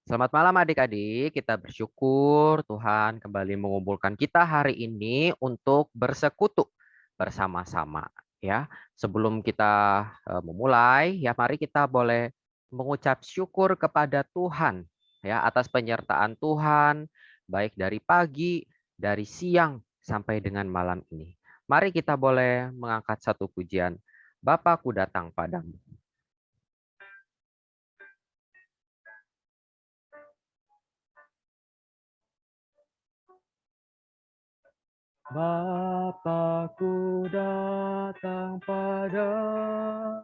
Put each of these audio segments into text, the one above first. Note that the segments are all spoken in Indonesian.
Selamat malam adik-adik, kita bersyukur Tuhan kembali mengumpulkan kita hari ini untuk bersekutu bersama-sama ya. Sebelum kita memulai, ya mari kita boleh mengucap syukur kepada Tuhan ya atas penyertaan Tuhan baik dari pagi, dari siang sampai dengan malam ini. Mari kita boleh mengangkat satu pujian. Bapakku datang padamu. Bapakku datang padamu,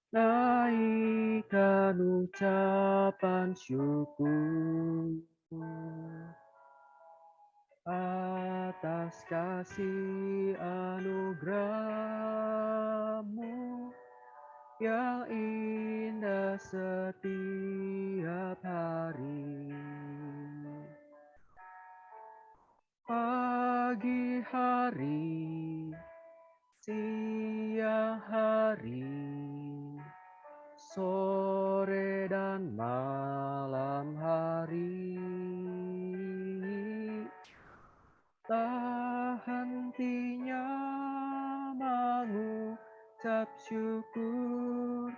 naikkan ucapan syukur atas kasih anugerah-Mu yang indah setiap hari. Pagi hari, siang hari, sore dan malam hari, tak hentinya mengucap syukur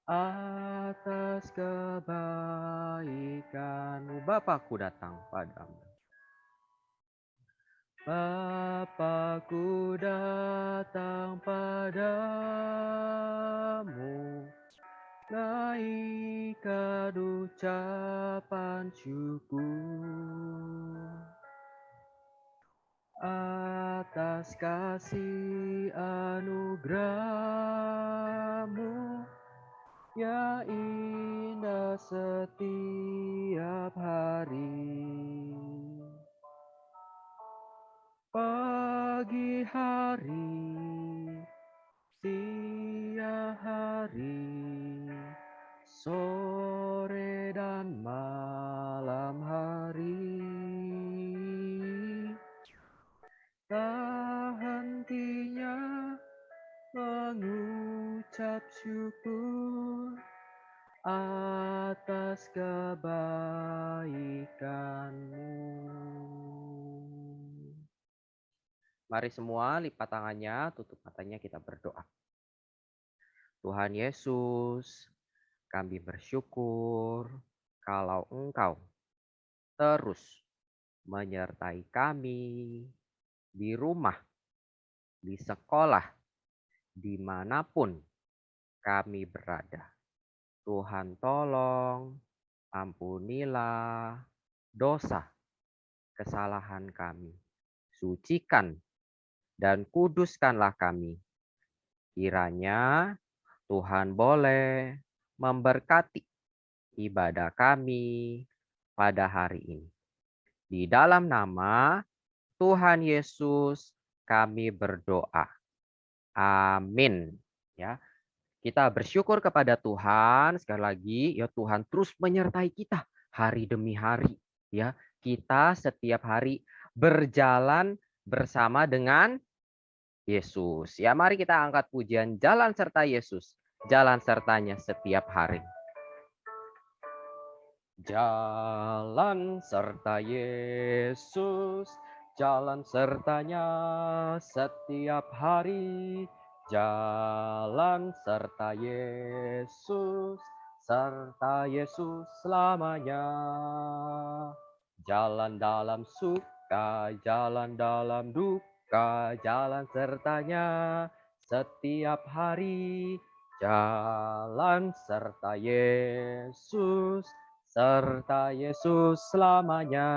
atas kebaikan-Mu. Bapakku datang padamu. Bapakku datang padamu, naikkan ucapan syukur atas kasih anugerah-Mu yang indah setiap hari. Pagi hari, siang hari, sore dan malam hari, tak hentinya mengucap syukur atas kebaikan-Mu. Mari semua lipat tangannya, tutup matanya, kita berdoa. Tuhan Yesus, kami bersyukur kalau Engkau terus menyertai kami di rumah, di sekolah, dimanapun kami berada. Tuhan tolong, ampunilah dosa, kesalahan kami. Sucikan dan kuduskanlah kami. Kiranya Tuhan boleh memberkati ibadah kami pada hari ini. Di dalam nama Tuhan Yesus kami berdoa. Amin. Ya, kita bersyukur kepada Tuhan sekali lagi ya, Tuhan terus menyertai kita hari demi hari ya. Kita setiap hari berjalan bersama dengan Yesus. Ya, mari kita angkat pujian jalan serta Yesus. Jalan sertanya setiap hari. Jalan serta Yesus, jalan sertanya setiap hari. Jalan serta Yesus, serta Yesus selamanya. Jalan dalam suka, jalan dalam duka, jalan sertanya setiap hari. Jalan serta Yesus, serta Yesus selamanya.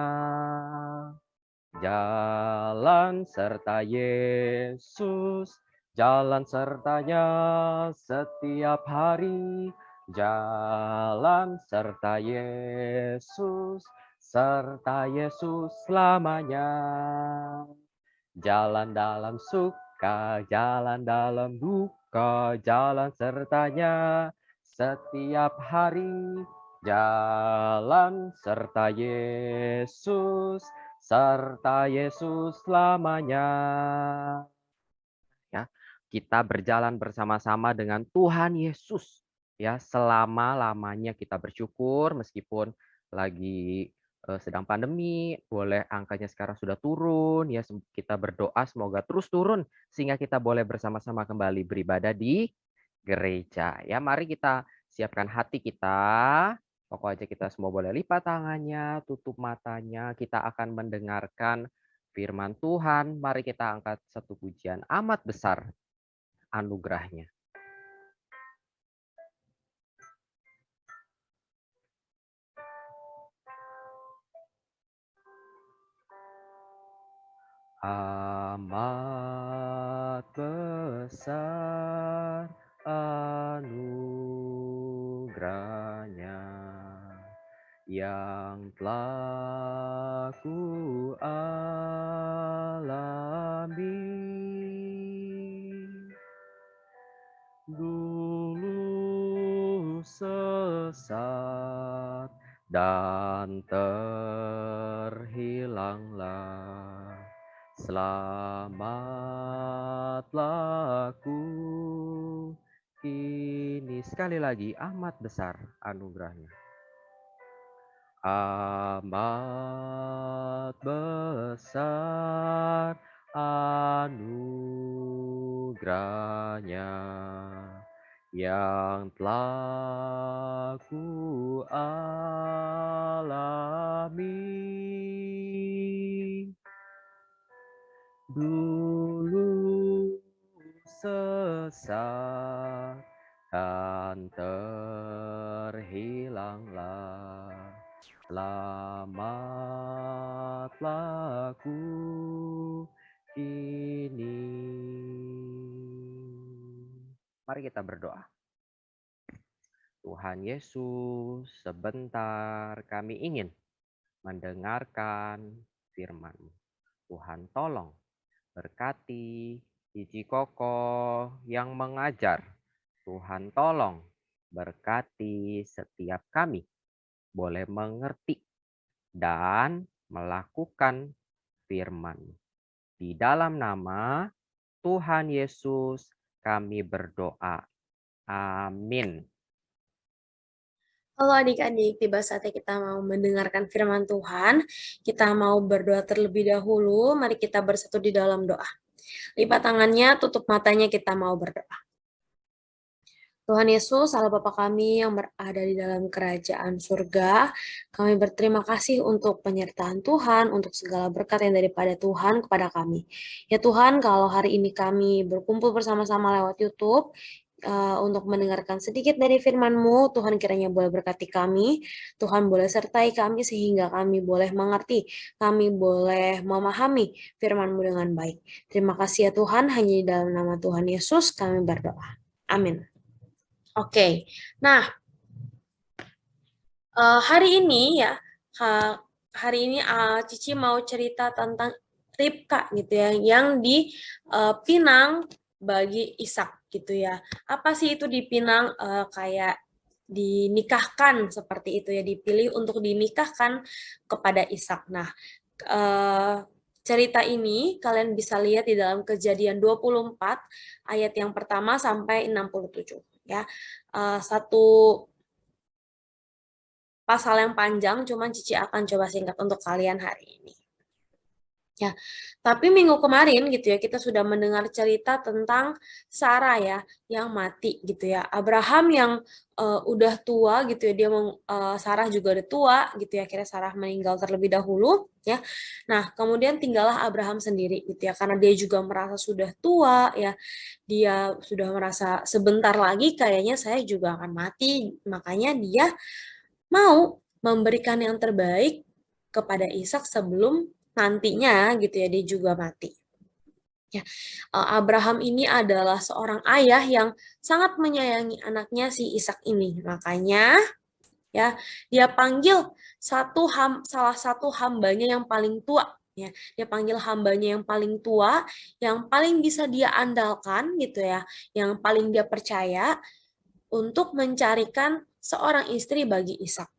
Jalan serta Yesus, jalan sertanya setiap hari. Jalan serta Yesus, serta Yesus selamanya. Jalan dalam suka, jalan dalam duka, jalan sertanya setiap hari. Jalan serta Yesus, serta Yesus selamanya. Ya, kita berjalan bersama-sama dengan Tuhan Yesus. Ya, selama-lamanya kita bersyukur meskipun lagi sedang pandemi, boleh angkanya sekarang sudah turun, ya kita berdoa semoga terus turun sehingga kita boleh bersama-sama kembali beribadah di gereja. Ya, mari kita siapkan hati kita. Pokoknya kita semua boleh lipat tangannya, tutup matanya. Kita akan mendengarkan firman Tuhan. Mari kita angkat satu pujian amat besar anugerahnya. Amat besar anugerahnya yang telah ku alami. Dulu sesat dan terhilanglah, selamatlah ku kini. Sekali lagi, amat besar anugerahnya. Amat besar anugerahnya yang telah ku alami. Dulu sesat dan terhilanglah, selamatlah ku kini. Mari kita berdoa. Tuhan Yesus, sebentar kami ingin mendengarkan firman-Mu. Tuhan tolong berkati Cici Koko yang mengajar. Tuhan tolong berkati setiap kami boleh mengerti dan melakukan firman. Di dalam nama Tuhan Yesus kami berdoa. Amin. Halo adik-adik, tiba saatnya kita mau mendengarkan firman Tuhan. Kita mau berdoa terlebih dahulu. Mari kita bersatu di dalam doa. Lipat tangannya, tutup matanya, kita mau berdoa. Tuhan Yesus, Allah Bapa kami yang berada di dalam kerajaan surga, kami berterima kasih untuk penyertaan Tuhan, untuk segala berkat yang daripada Tuhan kepada kami. Ya Tuhan, kalau hari ini kami berkumpul bersama-sama lewat YouTube, untuk mendengarkan sedikit dari firman-Mu, Tuhan kiranya boleh berkati kami, Tuhan boleh sertai kami sehingga kami boleh mengerti, kami boleh memahami firman-Mu dengan baik. Terima kasih ya Tuhan, hanya di dalam nama Tuhan Yesus kami berdoa. Amin. Oke, nah hari ini ya, hari ini Cici mau cerita tentang Ribka gitu ya, yang dipinang bagi Ishak gitu ya. Apa sih itu dipinang, kayak dinikahkan seperti itu ya, dipilih untuk dinikahkan kepada Ishak. Nah, cerita ini kalian bisa lihat di dalam Kejadian 24 ayat yang pertama sampai 67 ya. Satu pasal yang panjang, cuman Cici akan coba singkat untuk kalian hari ini. Ya, tapi minggu kemarin gitu ya, kita sudah mendengar cerita tentang Sarah ya, yang mati gitu ya. Abraham yang udah tua gitu ya, Sarah juga udah tua gitu ya, akhirnya Sarah meninggal terlebih dahulu ya. Nah, kemudian tinggallah Abraham sendiri gitu ya, karena dia juga merasa sudah tua ya. Dia sudah merasa sebentar lagi kayaknya saya juga akan mati, makanya dia mau memberikan yang terbaik kepada Ishak sebelum nantinya gitu ya dia juga mati. Ya, Abraham ini adalah seorang ayah yang sangat menyayangi anaknya si Ishak ini. Makanya ya dia panggil salah satu hambanya yang paling tua ya. Dia panggil hambanya yang paling tua, yang paling bisa dia andalkan gitu ya, yang paling dia percaya untuk mencarikan seorang istri bagi Ishak.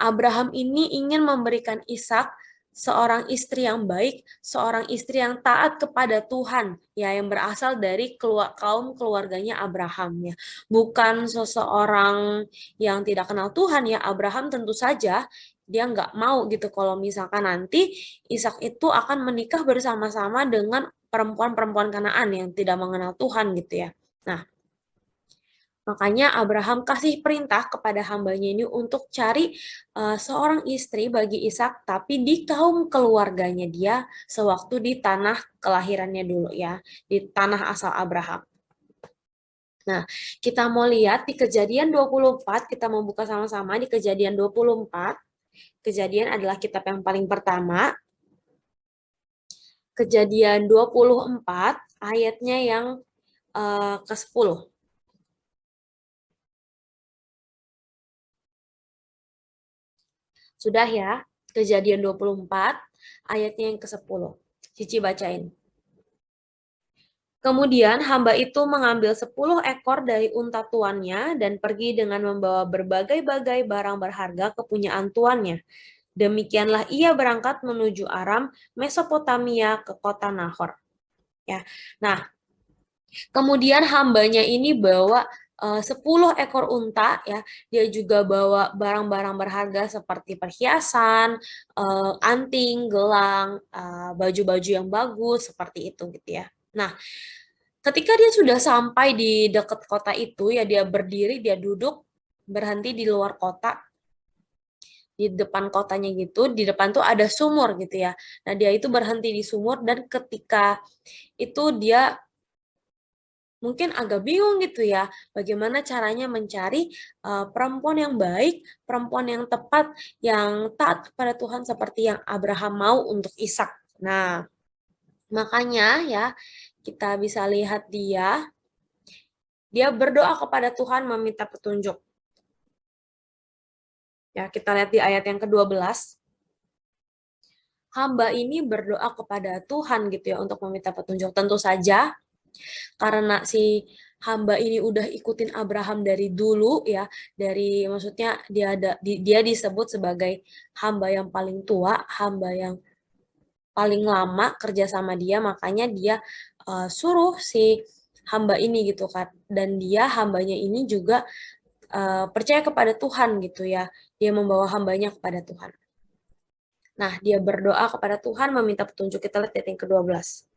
Abraham ini ingin memberikan Ishak seorang istri yang baik, seorang istri yang taat kepada Tuhan, ya, yang berasal dari kaum keluarganya Abraham, ya. Bukan seseorang yang tidak kenal Tuhan, ya. Abraham tentu saja dia nggak mau gitu kalau misalkan nanti Ishak itu akan menikah bersama-sama dengan perempuan-perempuan Kanaan yang tidak mengenal Tuhan gitu ya. Nah, makanya Abraham kasih perintah kepada hambanya ini untuk cari seorang istri bagi Ishak, tapi di kaum keluarganya dia sewaktu di tanah kelahirannya dulu ya, di tanah asal Abraham. Nah, kita mau lihat di Kejadian 24, kita mau buka sama-sama di Kejadian 24. Kejadian adalah kitab yang paling pertama. Kejadian 24, ayatnya yang ke-10. Sudah ya, Kejadian 24, ayatnya yang ke-10. Cici bacain. Kemudian hamba itu mengambil 10 ekor dari unta tuannya dan pergi dengan membawa berbagai-bagai barang berharga kepunyaan tuannya. Demikianlah ia berangkat menuju Aram, Mesopotamia ke kota Nahor. Ya. Nah, kemudian hambanya ini bawa 10 ekor unta ya. Dia juga bawa barang-barang berharga seperti perhiasan, anting, gelang, baju-baju yang bagus seperti itu gitu ya. Nah, ketika dia sudah sampai di dekat kota itu ya, dia berdiri, dia duduk, berhenti di luar kota, di depan kotanya gitu, di depan tuh ada sumur gitu ya. Nah, dia itu berhenti di sumur dan ketika itu dia mungkin agak bingung gitu ya, bagaimana caranya mencari perempuan yang baik, perempuan yang tepat, yang taat kepada Tuhan seperti yang Abraham mau untuk Ishak. Nah, makanya ya kita bisa lihat dia berdoa kepada Tuhan meminta petunjuk. Ya, kita lihat di ayat yang ke-12. Hamba ini berdoa kepada Tuhan gitu ya untuk meminta petunjuk. Tentu saja karena si hamba ini udah ikutin Abraham dari dulu ya, dari maksudnya dia disebut sebagai hamba yang paling tua, hamba yang paling lama kerja sama dia, makanya dia suruh si hamba ini gitu kan, dan dia hambanya ini juga percaya kepada Tuhan gitu ya, dia membawa hambanya kepada Tuhan. Nah, dia berdoa kepada Tuhan meminta petunjuk. Kita lihat ayat yang ke-12.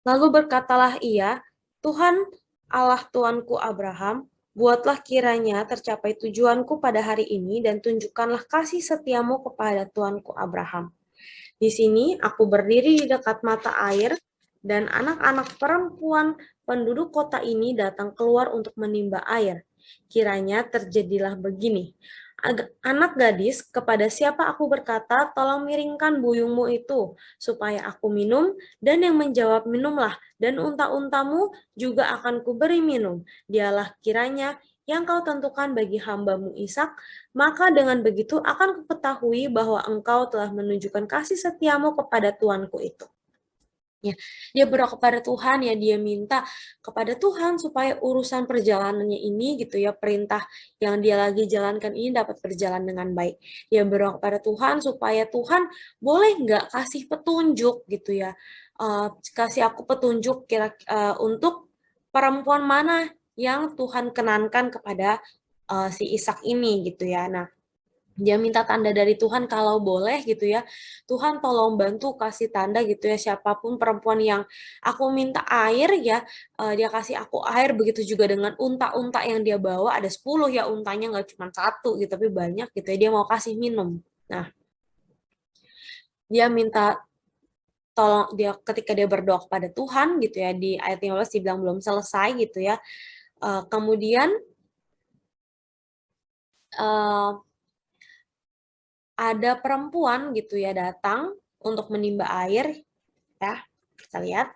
Lalu berkatalah ia, Tuhan Allah Tuanku Abraham, buatlah kiranya tercapai tujuanku pada hari ini dan tunjukkanlah kasih setiamu kepada Tuanku Abraham. Di sini aku berdiri di dekat mata air dan anak-anak perempuan penduduk kota ini datang keluar untuk menimba air. Kiranya terjadilah begini. Anak gadis, kepada siapa aku berkata, tolong miringkan buyungmu itu, supaya aku minum, dan yang menjawab, minumlah, dan unta-untamu juga akan kuberi minum. Dialah kiranya yang kau tentukan bagi hambamu Ishak, maka dengan begitu akan kuketahui bahwa engkau telah menunjukkan kasih setiamu kepada tuanku itu. Ya, dia berdoa kepada Tuhan ya, dia minta kepada Tuhan supaya urusan perjalanannya ini gitu ya, perintah yang dia lagi jalankan ini dapat berjalan dengan baik. Dia berdoa kepada Tuhan supaya Tuhan boleh nggak kasih petunjuk gitu ya, kasih aku petunjuk untuk perempuan mana yang Tuhan kenankan kepada si Ishak ini gitu ya. Nah, dia minta tanda dari Tuhan kalau boleh gitu ya. Tuhan tolong bantu kasih tanda gitu ya, siapapun perempuan yang aku minta air ya, dia kasih aku air, begitu juga dengan unta-unta yang dia bawa, ada 10 ya untanya, nggak cuma satu gitu, tapi banyak gitu ya, dia mau kasih minum. Nah, dia minta tolong, dia ketika dia berdoa kepada Tuhan gitu ya, di ayat 15 dibilang belum selesai gitu ya. Kemudian ada perempuan gitu ya datang untuk menimba air ya, kita lihat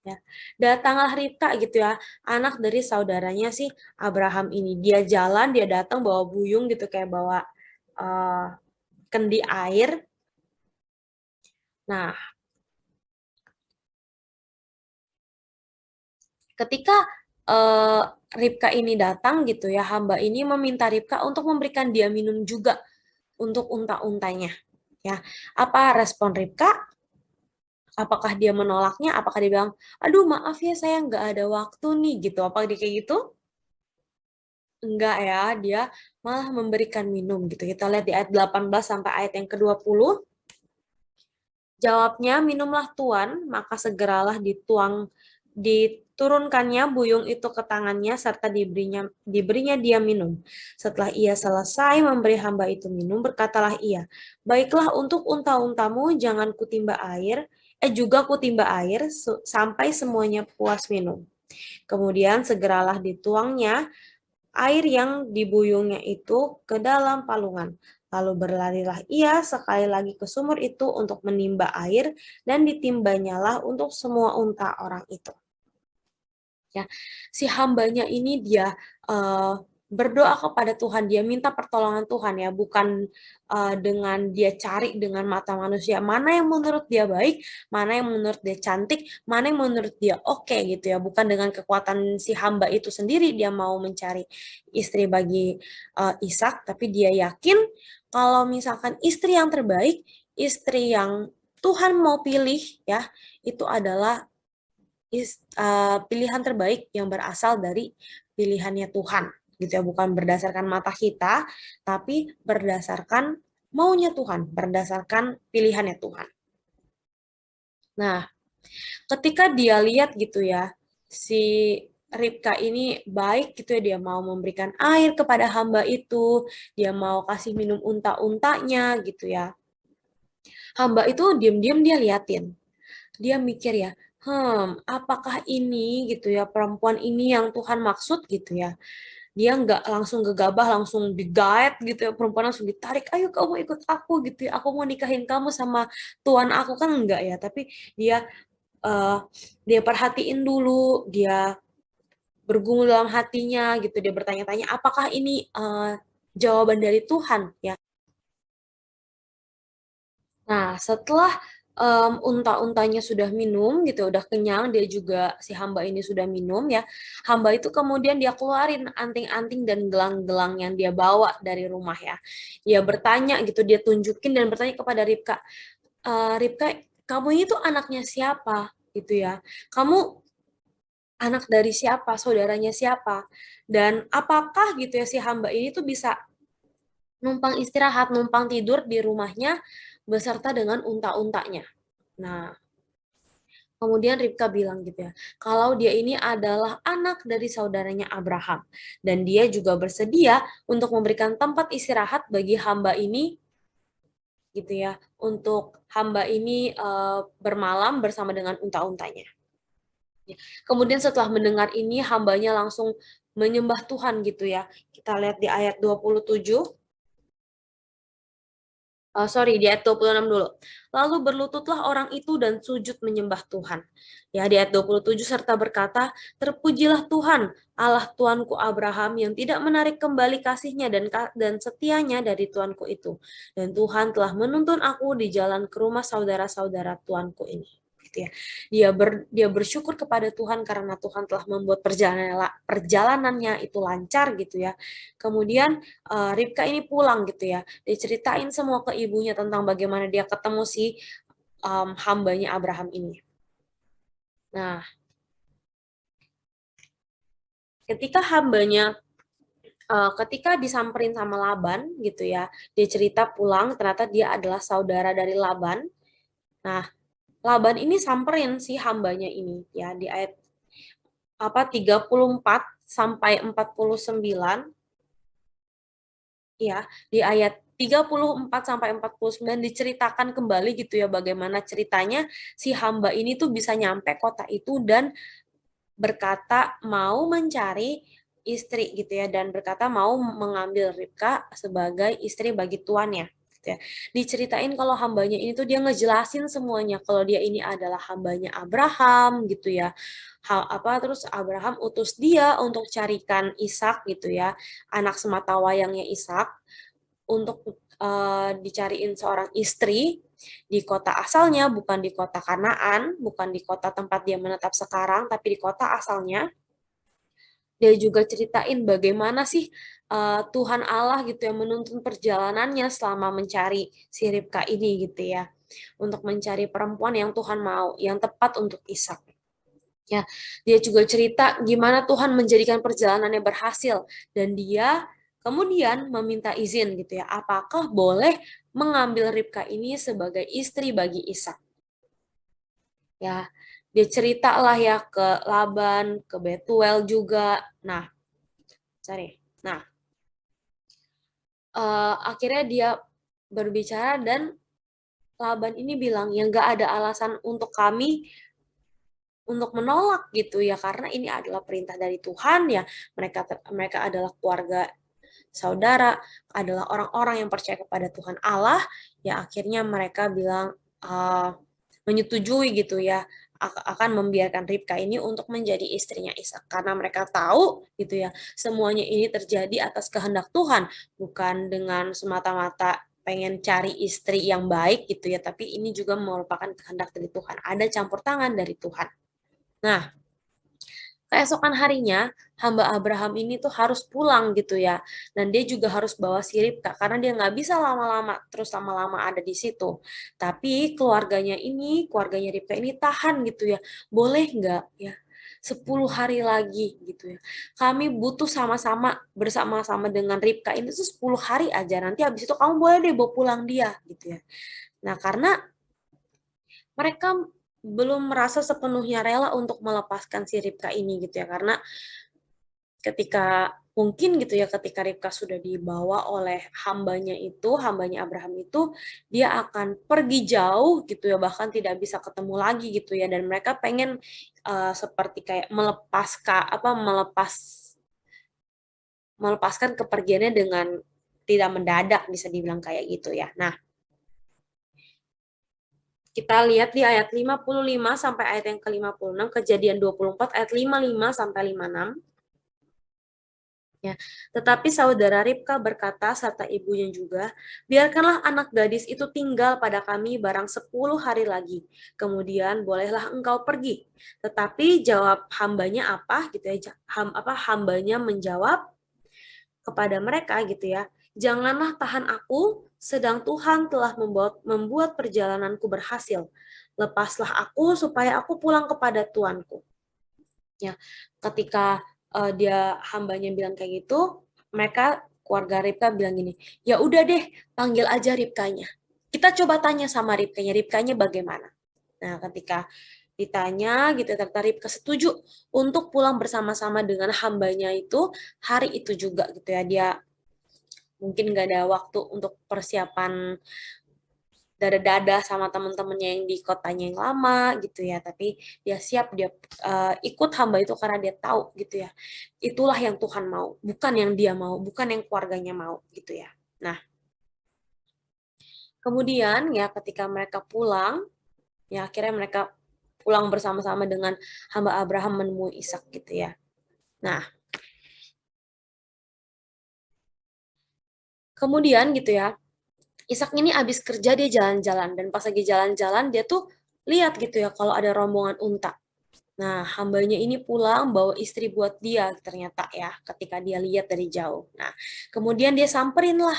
ya. Datanglah Ribka gitu ya, anak dari saudaranya si Abraham ini. Dia jalan, dia datang bawa buyung gitu, kayak bawa kendi air. Nah, ketika Ribka ini datang gitu ya, hamba ini meminta Ribka untuk memberikan dia minum juga. untuk unta-untanya. Ya, apa respon Ribka? Apakah dia menolaknya? Apakah dia bilang, aduh maaf ya saya nggak ada waktu nih gitu. Apa dia kayak gitu? Enggak ya, dia malah memberikan minum gitu. Kita lihat di ayat 18 sampai ayat yang ke-20. Jawabnya, minumlah Tuan, maka segeralah diturunkannya buyung itu ke tangannya serta diberinya dia minum. Setelah ia selesai memberi hamba itu minum, berkatalah ia, baiklah untuk unta-untamu jangan kutimba air, juga kutimba air sampai semuanya puas minum. Kemudian segeralah dituangnya air yang dibuyungnya itu ke dalam palungan. Lalu berlarilah ia sekali lagi ke sumur itu untuk menimba air, dan ditimbanyalah untuk semua unta orang itu. Ya, si hambanya ini dia berdoa kepada Tuhan, dia minta pertolongan Tuhan ya, bukan dengan dia cari dengan mata manusia mana yang menurut dia baik, mana yang menurut dia cantik, mana yang menurut dia oke gitu ya, bukan dengan kekuatan si hamba itu sendiri dia mau mencari istri bagi Ishak, tapi dia yakin kalau misalkan istri yang terbaik, istri yang Tuhan mau pilih ya, itu adalah pilihan terbaik yang berasal dari pilihannya Tuhan gitu ya, bukan berdasarkan mata kita tapi berdasarkan maunya Tuhan, berdasarkan pilihannya Tuhan. Nah, ketika dia lihat gitu ya, si Ribka ini baik gitu ya, dia mau memberikan air kepada hamba itu, dia mau kasih minum unta-untanya gitu ya. Hamba itu diam-diam dia liatin. Dia mikir ya, apakah ini gitu ya perempuan ini yang Tuhan maksud gitu ya. Dia nggak langsung gegabah, langsung digait gitu ya, perempuan langsung ditarik, ayo kamu ikut aku gitu ya, aku mau nikahin kamu sama tuan aku, kan enggak ya, tapi dia eh, dia perhatiin dulu, dia bergumul dalam hatinya gitu, dia bertanya-tanya apakah ini jawaban dari Tuhan ya. Nah, setelah unta-untanya sudah minum gitu, udah kenyang, dia juga si hamba ini sudah minum ya. Hamba itu kemudian dia keluarin anting-anting dan gelang-gelang yang dia bawa dari rumah ya. Dia bertanya gitu, dia tunjukin dan bertanya kepada Ribka, Ribka, kamu itu anaknya siapa? Gitu ya. Kamu anak dari siapa? Saudaranya siapa? Dan apakah gitu ya si hamba ini tuh bisa numpang istirahat, numpang tidur di rumahnya beserta dengan unta-untanya. Nah, kemudian Ribka bilang gitu ya, kalau dia ini adalah anak dari saudaranya Abraham. Dan dia juga bersedia untuk memberikan tempat istirahat bagi hamba ini gitu ya, untuk hamba ini bermalam bersama dengan unta-untanya. Kemudian setelah mendengar ini, hambanya langsung menyembah Tuhan gitu ya. Kita lihat di ayat 27. Sorry, di ayat 26 dulu. Lalu berlututlah orang itu dan sujud menyembah Tuhan. Ya, di ayat 27 serta berkata, terpujilah Tuhan, Allah Tuanku Abraham yang tidak menarik kembali kasihnya dan setianya dari Tuanku itu. Dan Tuhan telah menuntun aku di jalan ke rumah saudara-saudara Tuanku ini. Gitu ya. Dia bersyukur kepada Tuhan karena Tuhan telah membuat perjalanannya itu lancar gitu ya. Kemudian Ribka ini pulang gitu ya, diceritain semua ke ibunya tentang bagaimana dia ketemu si hambanya Abraham ini. Nah, ketika ketika disamperin sama Laban gitu ya, dia cerita pulang ternyata dia adalah saudara dari Laban. Nah, Laban ini samperin si hambanya ini ya di ayat 34 sampai 49 ya, di ayat 34 sampai 49 diceritakan kembali gitu ya bagaimana ceritanya si hamba ini tuh bisa nyampe kota itu dan berkata mau mencari istri gitu ya, dan berkata mau mengambil Ribka sebagai istri bagi tuannya gitu ya. Diceritain kalau hambanya ini tuh dia ngejelasin semuanya kalau dia ini adalah hambanya Abraham gitu ya. Terus Abraham utus dia untuk carikan Ishak gitu ya, anak sematawayangnya Ishak, untuk dicariin seorang istri di kota asalnya, bukan di kota Kanaan, bukan di kota tempat dia menetap sekarang, tapi di kota asalnya. Dia juga ceritain bagaimana sih Tuhan Allah gitu yang menuntun perjalanannya selama mencari si Ribka ini gitu ya. Untuk mencari perempuan yang Tuhan mau, yang tepat untuk Ishak. Ya, dia juga cerita gimana Tuhan menjadikan perjalanannya berhasil dan dia kemudian meminta izin gitu ya. Apakah boleh mengambil Ribka ini sebagai istri bagi Ishak? Ya, dia ceritalah ya ke Laban, ke Betuel juga. Nah, sorry. Nah, akhirnya dia berbicara dan Laban ini bilang ya nggak ada alasan untuk kami untuk menolak gitu ya karena ini adalah perintah dari Tuhan ya mereka adalah keluarga saudara adalah orang-orang yang percaya kepada Tuhan Allah ya akhirnya mereka bilang menyetujui gitu ya akan membiarkan Ribka ini untuk menjadi istrinya Ishak karena mereka tahu gitu ya semuanya ini terjadi atas kehendak Tuhan bukan dengan semata-mata pengen cari istri yang baik gitu ya tapi ini juga merupakan kehendak dari Tuhan ada campur tangan dari Tuhan. Nah, keesokan harinya hamba Abraham ini tuh harus pulang gitu ya. Dan dia juga harus bawa si Ribka karena dia nggak bisa lama-lama ada di situ. Tapi keluarganya Ribka ini tahan gitu ya. Boleh nggak ya? 10 hari lagi gitu ya. Kami butuh sama-sama bersama-sama dengan Ribka ini tuh 10 hari aja. Nanti habis itu kamu boleh deh bawa pulang dia gitu ya. Nah, karena mereka belum merasa sepenuhnya rela untuk melepaskan si Ribka ini gitu ya karena ketika mungkin gitu ya ketika Ribka sudah dibawa oleh hambanya Abraham itu dia akan pergi jauh gitu ya bahkan tidak bisa ketemu lagi gitu ya dan mereka pengen seperti kayak melepaskan kepergiannya dengan tidak mendadak bisa dibilang kayak gitu ya. Nah, kita lihat di ayat 55 sampai ayat yang ke-56, Kejadian 24 ayat 55 sampai 56. Ya, tetapi saudara Ribka berkata serta ibunya juga, biarkanlah anak gadis itu tinggal pada kami barang 10 hari lagi. Kemudian bolehlah engkau pergi. Tetapi jawab hambanya apa gitu ya? Hambanya menjawab kepada mereka gitu ya. Janganlah tahan aku, sedang Tuhan telah membuat perjalananku berhasil. Lepaslah aku supaya aku pulang kepada tuanku. Ya, ketika dia hambanya bilang kayak gitu, mereka keluarga Ribka bilang gini, ya udah deh, panggil aja Ribkanya. Kita coba tanya sama Ribkanya bagaimana. Nah, ketika ditanya gitu, ternyata Ribka setuju untuk pulang bersama-sama dengan hambanya itu hari itu juga gitu ya. Dia mungkin nggak ada waktu untuk persiapan dada-dada sama temen-temennya yang di kotanya yang lama gitu ya tapi dia siap dia ikut hamba itu karena dia tahu gitu ya itulah yang Tuhan mau bukan yang dia mau bukan yang keluarganya mau gitu ya. Nah kemudian ya ketika mereka pulang ya akhirnya mereka pulang bersama-sama dengan hamba Abraham menemui Ishak gitu ya. Nah kemudian gitu ya Ishak ini abis kerja dia jalan-jalan dan pas lagi jalan-jalan dia tuh lihat gitu ya kalau ada rombongan unta. Nah, hambanya ini pulang bawa istri buat dia ternyata ya ketika dia lihat dari jauh. Nah, kemudian dia samperin lah.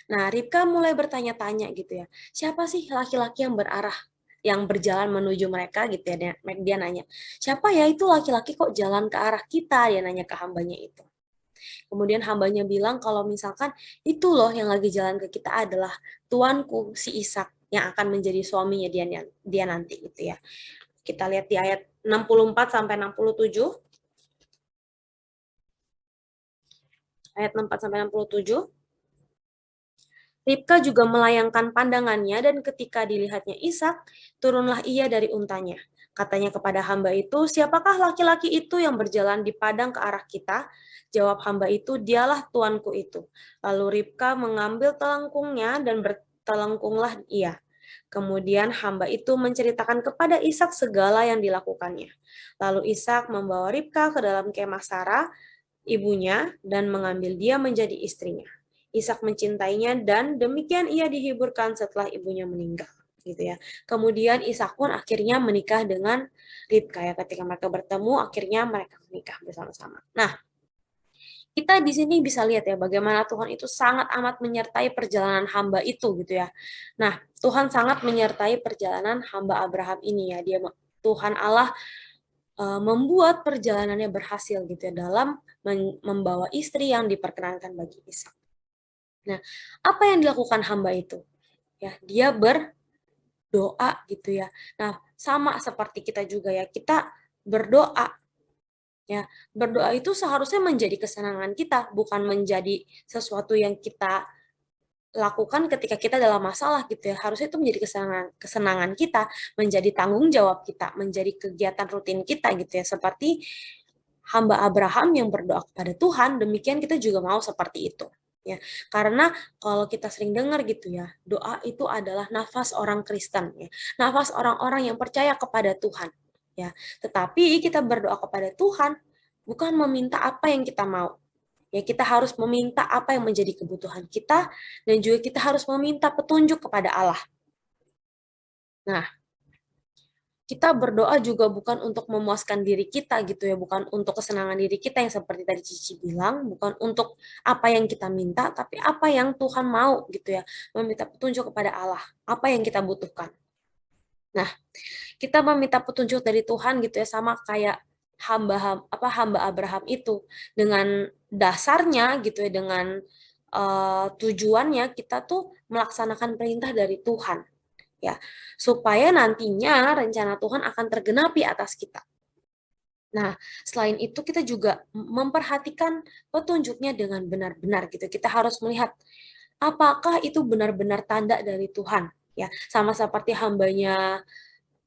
Nah, Ribka mulai bertanya-tanya gitu ya. Siapa sih laki-laki yang berjalan menuju mereka gitu ya. Dia nanya, siapa ya itu laki-laki kok jalan ke arah kita? Dia nanya ke hambanya itu. Kemudian hambanya bilang kalau misalkan itu loh yang lagi jalan ke kita adalah tuanku si Ishak yang akan menjadi suaminya dia nanti gitu ya. Kita lihat di ayat 64 sampai 67. Ayat 64 sampai 67. Ribka juga melayangkan pandangannya dan ketika dilihatnya Ishak, turunlah ia dari untanya. Katanya kepada hamba itu, siapakah laki-laki itu yang berjalan di padang ke arah kita? Jawab hamba itu, dialah tuanku itu. Lalu Ribka mengambil telengkungnya dan bertelengkunglah ia. Kemudian hamba itu menceritakan kepada Ishak segala yang dilakukannya. Lalu Ishak membawa Ribka ke dalam kemah Sarah, ibunya, dan mengambil dia menjadi istrinya. Ishak mencintainya dan demikian ia dihiburkan setelah ibunya meninggal. Gitu ya. Kemudian Ishak pun akhirnya menikah dengan Ribka ya. Ketika mereka bertemu, akhirnya mereka menikah bersama-sama. Nah, kita di sini bisa lihat ya bagaimana Tuhan itu sangat amat menyertai perjalanan hamba itu gitu ya. Nah, Tuhan sangat menyertai perjalanan hamba Abraham ini ya. Tuhan Allah membuat perjalanannya berhasil gitu ya dalam membawa istri yang diperkenankan bagi Ishak. Nah, apa yang dilakukan hamba itu? Ya, dia berdoa gitu ya. Nah, sama seperti kita juga ya. Kita berdoa. Ya, berdoa itu seharusnya menjadi kesenangan kita, bukan menjadi sesuatu yang kita lakukan ketika kita dalam masalah gitu ya. Harusnya itu menjadi kesenangan kita, menjadi tanggung jawab kita, menjadi kegiatan rutin kita gitu ya. Seperti hamba Abraham yang berdoa kepada Tuhan, demikian kita juga mau seperti itu. Ya, karena kalau kita sering dengar gitu ya, doa itu adalah nafas orang Kristen ya, nafas orang-orang yang percaya kepada Tuhan ya. Tetapi kita berdoa kepada Tuhan bukan meminta apa yang kita mau. Ya, kita harus meminta apa yang menjadi kebutuhan kita dan juga kita harus meminta petunjuk kepada Allah. Nah, kita berdoa juga bukan untuk memuaskan diri kita gitu ya, bukan untuk kesenangan diri kita yang seperti tadi Cici bilang, bukan untuk apa yang kita minta, tapi apa yang Tuhan mau gitu ya, meminta petunjuk kepada Allah, apa yang kita butuhkan. Nah, kita meminta petunjuk dari Tuhan gitu ya, sama kayak hamba Abraham itu dengan dasarnya gitu ya, dengan tujuannya kita tuh melaksanakan perintah dari Tuhan ya, supaya nantinya rencana Tuhan akan tergenapi atas kita. Nah, selain itu kita juga memperhatikan petunjuknya dengan benar-benar gitu. Kita harus melihat apakah itu benar-benar tanda dari Tuhan ya. Sama seperti hambanya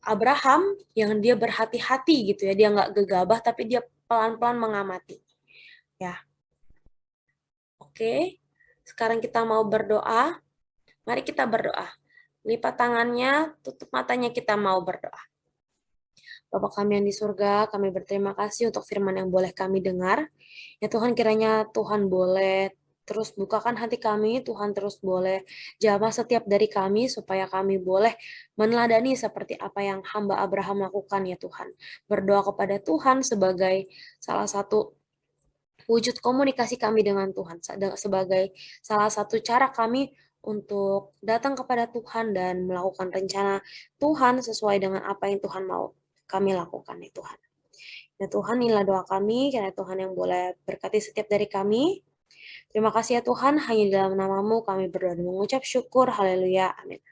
Abraham yang dia berhati-hati gitu ya. Dia nggak gegabah tapi dia pelan-pelan mengamati. Ya, oke. Sekarang kita mau berdoa. Mari kita berdoa. Lipat tangannya, tutup matanya, kita mau berdoa. Bapa kami yang di surga, kami berterima kasih untuk firman yang boleh kami dengar. Ya Tuhan, kiranya Tuhan boleh terus bukakan hati kami, Tuhan terus boleh jamah setiap dari kami, supaya kami boleh meneladani seperti apa yang hamba Abraham lakukan ya Tuhan. Berdoa kepada Tuhan sebagai salah satu wujud komunikasi kami dengan Tuhan, sebagai salah satu cara kami untuk datang kepada Tuhan dan melakukan rencana Tuhan sesuai dengan apa yang Tuhan mau kami lakukan ya Tuhan. Ya Tuhan, inilah doa kami, kiranya Tuhan yang boleh berkati setiap dari kami. Terima kasih ya Tuhan, hanya di dalam namamu kami berdoa dan mengucap syukur. Haleluya. Amin.